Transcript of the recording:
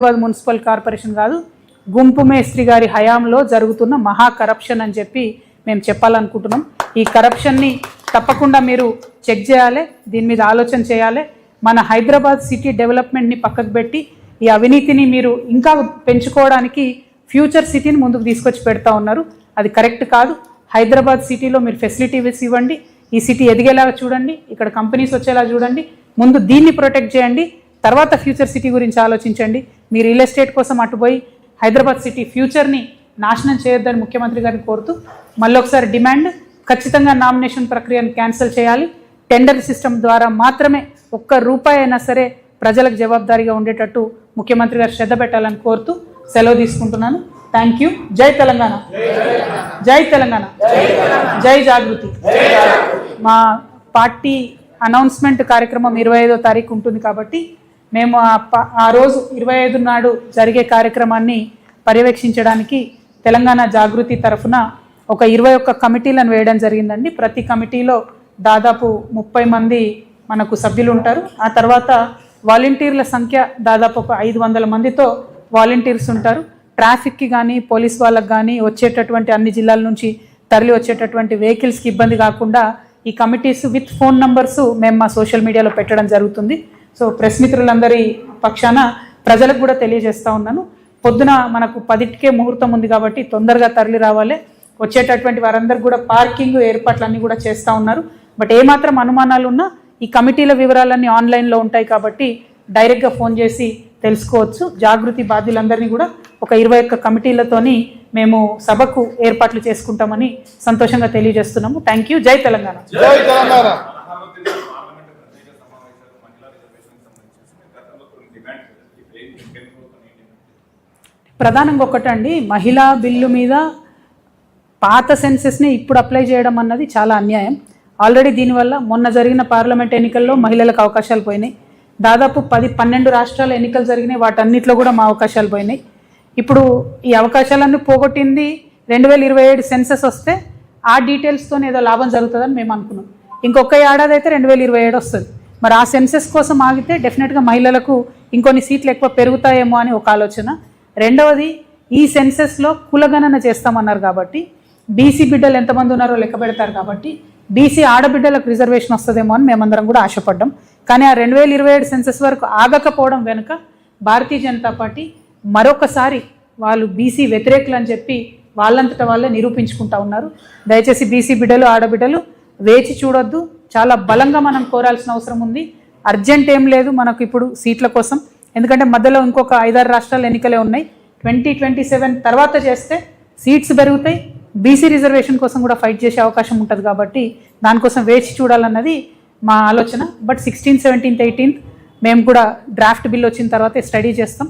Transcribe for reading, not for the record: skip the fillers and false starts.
Municipal corporation కాదు, గుంపు మేస్త్రి గారి హయాంలో జరుగుతున్న మహా కరప్షన్ అని చెప్పి మేము చెప్పాలనుకుంటున్నాం. ఈ కరప్షన్ని తప్పకుండా మీరు చెక్ చేయాలి, దీని మీద ఆలోచన చేయాలి. మన హైదరాబాద్ సిటీ డెవలప్మెంట్ని పక్కకు పెట్టి ఈ అవినీతిని మీరు ఇంకా పెంచుకోవడానికి ఫ్యూచర్ సిటీని ముందుకు తీసుకొచ్చి పెడతా ఉన్నారు. అది కరెక్ట్ కాదు. హైదరాబాద్ సిటీలో మీరు ఫెసిలిటీస్ ఇవ్వండి, ఈ సిటీ ఎదిగేలాగా చూడండి, ఇక్కడ కంపెనీస్ వచ్చేలా చూడండి. ముందు దీన్ని ప్రొటెక్ట్ చేయండి, తర్వాత ఫ్యూచర్ సిటీ గురించి ఆలోచించండి. మీ రియల్ ఎస్టేట్ కోసం అటుపోయి హైదరాబాద్ సిటీ ఫ్యూచర్ని నాశనం చేయొద్దని ముఖ్యమంత్రి గారిని కోరుతూ మళ్ళొకసారి డిమాండ్, ఖచ్చితంగా నామినేషన్ ప్రక్రియను క్యాన్సిల్ చేయాలి. టెండర్ సిస్టమ్ ద్వారా మాత్రమే ₹1 అయినా సరే ప్రజలకు జవాబుదారీగా ఉండేటట్టు ముఖ్యమంత్రి గారు శ్రద్ధ పెట్టాలని కోరుతూ సెలవు తీసుకుంటున్నాను. Thank you. జై తెలంగాణ, జై తెలంగాణ, జై జాగృతి. మా పార్టీ అనౌన్స్మెంట్ కార్యక్రమం 25వ తారీఖు ఉంటుంది కాబట్టి మేము ఆ రోజు 25 నాడు జరిగే కార్యక్రమాన్ని పర్యవేక్షించడానికి తెలంగాణ జాగృతి తరఫున ఒక 21 కమిటీలను వేయడం జరిగిందండి. ప్రతి కమిటీలో దాదాపు 30 మంది మనకు సభ్యులు ఉంటారు. ఆ తర్వాత వాలంటీర్ల సంఖ్య దాదాపు ఒక 500 మందితో వాలంటీర్స్ ఉంటారు. ట్రాఫిక్కి కానీ పోలీస్ వాళ్ళకి కానీ వచ్చేటటువంటి అన్ని జిల్లాల నుంచి తరలి వచ్చేటటువంటి వెహికల్స్కి ఇబ్బంది కాకుండా ఈ కమిటీస్ విత్ ఫోన్ నంబర్స్ మేము మా సోషల్ మీడియాలో పెట్టడం జరుగుతుంది. సో ప్రెస్ మిత్రులందరి పక్షాన ప్రజలకు కూడా తెలియజేస్తూ ఉన్నాను. పొద్దున మనకు 10కే ముహూర్తం ఉంది కాబట్టి తొందరగా తరలి రావాలి. వచ్చేటటువంటి వారందరూ కూడా పార్కింగ్ ఏర్పాట్లన్నీ కూడా చేస్తూ ఉన్నారు. బట్ ఏమాత్రం అనుమానాలు ఉన్నా ఈ కమిటీల వివరాలన్నీ ఆన్లైన్లో ఉంటాయి కాబట్టి డైరెక్ట్గా ఫోన్ చేసి తెలుసుకోవచ్చు. జాగృతి బాధ్యులందరినీ కూడా ఒక 21 కమిటీలతోని మేము సభకు ఏర్పాట్లు చేసుకుంటామని సంతోషంగా తెలియజేస్తున్నాము. Thank you. జై తెలంగాణ. జై తెలంగాణ. ప్రధానంగా ఒకటండి, మహిళా బిల్లు మీద పాత సెన్సెస్ని ఇప్పుడు అప్లై చేయడం అన్నది చాలా అన్యాయం. ఆల్రెడీ దీనివల్ల మొన్న జరిగిన పార్లమెంట్ ఎన్నికల్లో మహిళలకు అవకాశాలు పోయినాయి. దాదాపు 10-12 రాష్ట్రాల ఎన్నికలు జరిగినాయి, వాటన్నిటిలో కూడా మా అవకాశాలు పోయినాయి. ఇప్పుడు ఈ అవకాశాలన్నీ పోగొట్టింది 2027 సెన్సెస్ వస్తే ఆ డీటెయిల్స్తో ఏదో లాభం జరుగుతుందని మేము అనుకున్నాం. ఇంకొక ఏడాది అయితే 2027 వస్తుంది. మరి ఆ సెన్సెస్ కోసం ఆగితే డెఫినెట్గా మహిళలకు ఇంకొన్ని సీట్లు ఎక్కువ పెరుగుతాయేమో అని ఒక ఆలోచన. రెండవది, ఈ సెన్సెస్లో కులగణన చేస్తామన్నారు కాబట్టి బీసీ బిడ్డలు ఎంతమంది ఉన్నారో లెక్క పెడతారు కాబట్టి బీసీ ఆడబిడ్డలకు రిజర్వేషన్ వస్తుందేమో అని మేమందరం కూడా ఆశపడ్డాం. కానీ ఆ 2027 సెన్సెస్ వరకు ఆగకపోవడం వెనుక భారతీయ జనతా పార్టీ మరొకసారి వాళ్ళు బీసీ వ్యతిరేకులు అని చెప్పి వాళ్ళంతటా వాళ్ళే నిరూపించుకుంటా ఉన్నారు. దయచేసి బీసీ బిడ్డలు ఆడబిడ్డలు వేచి చూడొద్దు. చాలా బలంగా మనం కోరాల్సిన అవసరం ఉంది. అర్జెంట్ ఏం లేదు మనకు ఇప్పుడు సీట్ల కోసం, ఎందుకంటే మధ్యలో ఇంకొక 5-6 రాష్ట్రాల ఎన్నికలే ఉన్నాయి. 2027 తర్వాత చేస్తే సీట్స్ పెరుగుతాయి, బీసీ రిజర్వేషన్ కోసం కూడా ఫైట్ చేసే అవకాశం ఉంటుంది. కాబట్టి దానికోసం వేచి చూడాలన్నది మా ఆలోచన. బట్ 16, 17, 18 మేము కూడా డ్రాఫ్ట్ బిల్ వచ్చిన తర్వాత స్టడీ చేస్తాం.